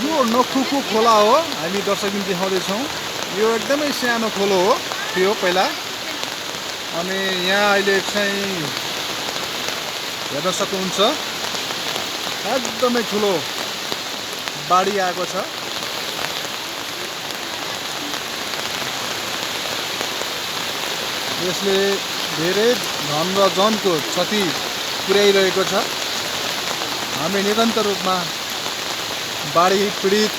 यो नखुको खोला हो, हामी दर्शकबिन देखाउँदैछौँ। यो एकदमै सानो खोलो हो थियो पहिला। अनि यहाँ अहिले चाहिँ हेर्न सक्नुहुन्छ एकदमै ठुलो बाढी आएको छ। यसले धेरै धन र जनको क्षति पुर्याइरहेको छ। हामी निरन्तर रूपमा बाढी पीडित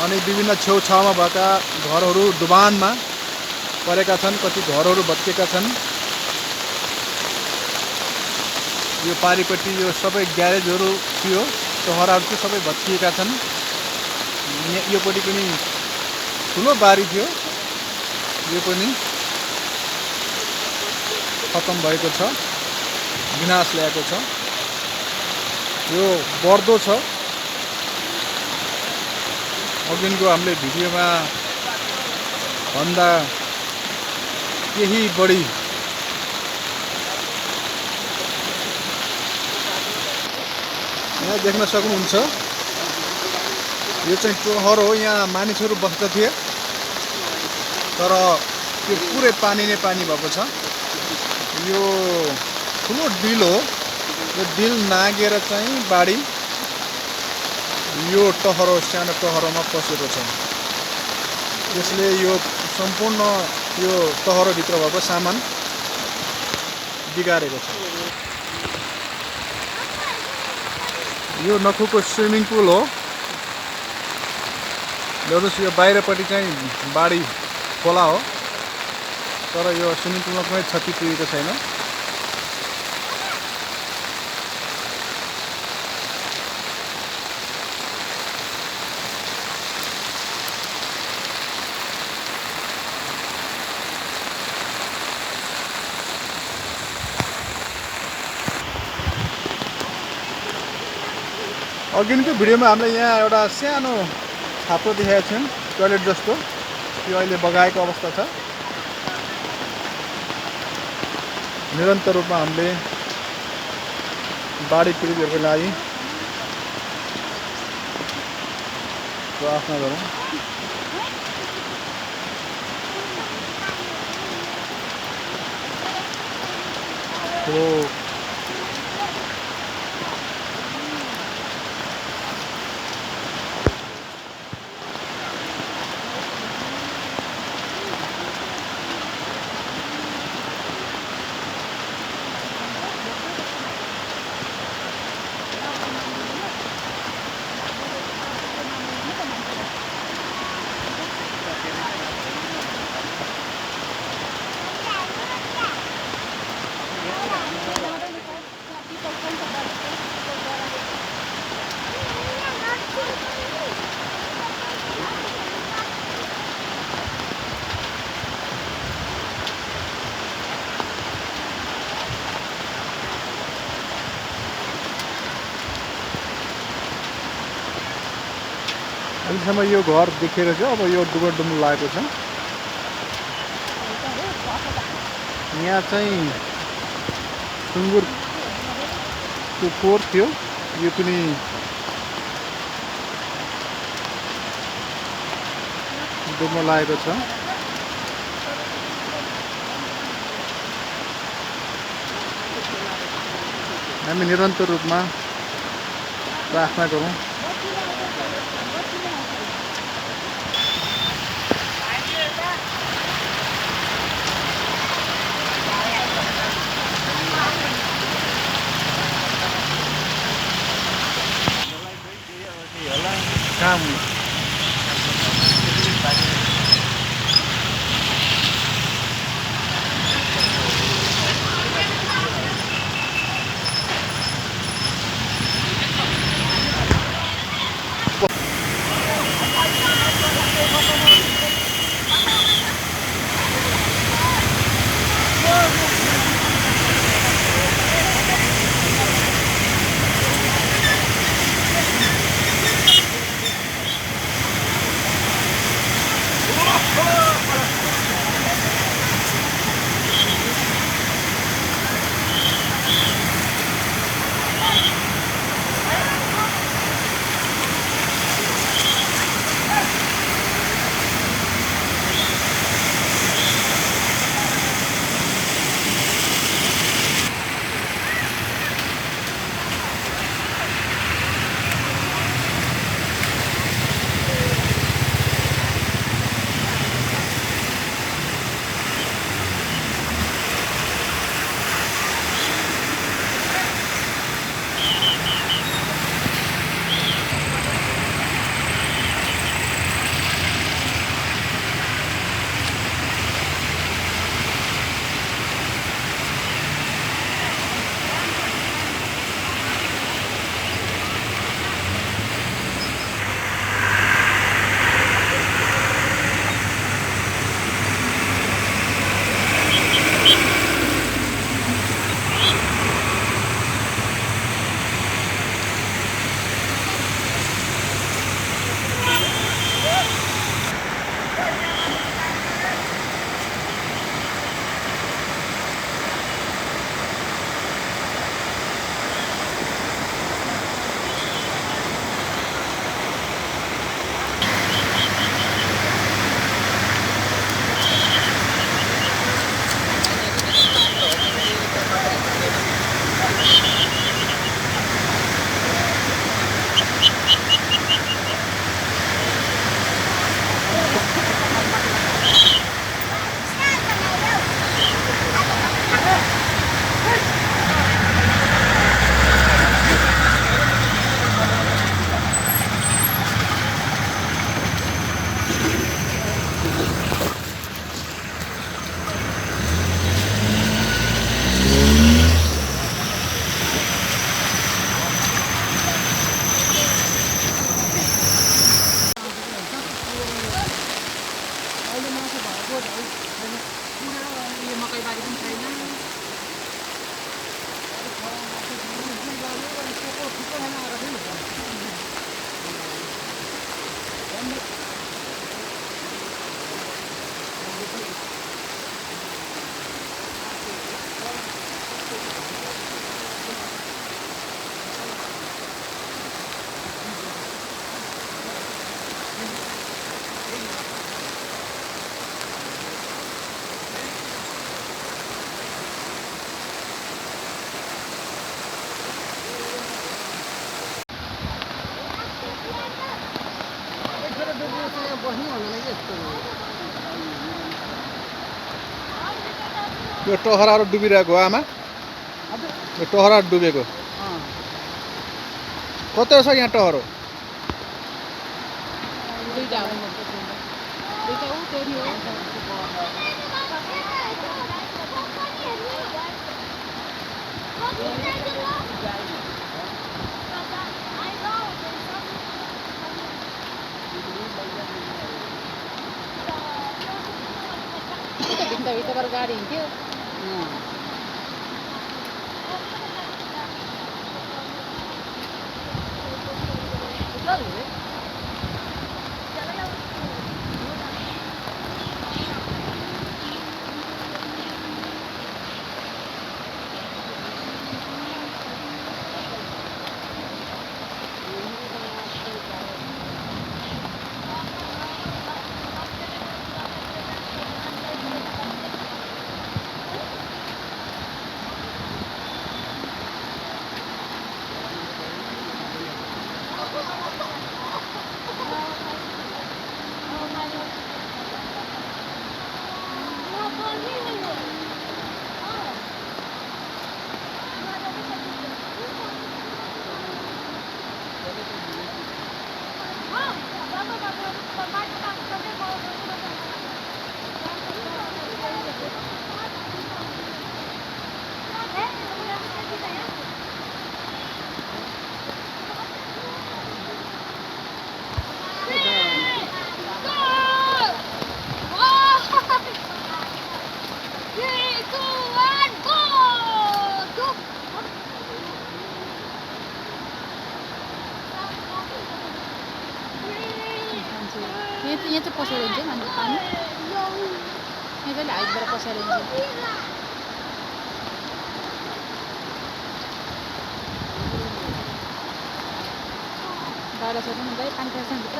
अनि विभिन्न छेउछाउमा भएका घरहरू डुबानमा परेका छन्, कति घरहरू भत्केका छन्। यो पारिपट्टि यो सबै ग्यारेजहरू थियो, टहराहरू चाहिँ सबै भत्किएका छन्। योपट्टि पनि ठुलो बारी थियो, यो पनि खतम भएको छ, विनाश ल्याएको छ। यो बढ्दो छ। अघिको हामीले भिडियोमा भन्दा केही बढी यहाँ देख्न सक्नुहुन्छ। यो चाहिँ टहर हो, यहाँ मानिसहरू बस्दथे, तर त्यो पुरै पानी नै पानी भएको छ। यो ठुलो डिल हो। यो डिल नागेर चाहिँ बाढी यो टहरो सानो टहरोमा पसेको छ। यसले यो सम्पूर्ण यो टहरोभित्र भएको सामान बिगारेको छ। यो नखुको स्विमिङ पुल हो। हेर्नुहोस्, यो बाहिरपट्टि चाहिँ बाढी खोला हो, तर यो स्विमिङ पुलमा कुनै क्षति पुगेको छैन। अघिको भिडियोमा हामीले यहाँ एउटा सानो छाप्रो देखाएको थियौँ, टोयलेट जस्तो। त्यो अहिले बगाएको अवस्था छ। निरन्तर रूपमा हामीले बाढी पीडितहरूको लागि प्रार्थना गरौँ। अहिलेसम्म यो घर देखेर चाहिँ अब यो डुब्नु लागेको छ। यहाँ चाहिँ सुँगुरको खोर थियो, यो पनि डुब्न लागेको छ। हामी निरन्तर रूपमा प्रार्थना गरौँ। काम यो टहराहरू डुबिरहेको हो आमा यो टहरा डुबेको कता छ यहाँ टहरो भित्र गाडी हिँड्थ्यो यहाँ चाहिँ पसेर हुन्छ मान्छे पानी यहाँ पनि हाइटबाट पसेर हुन्छ बाह्र सौ पनि पानी खान्छ भित्र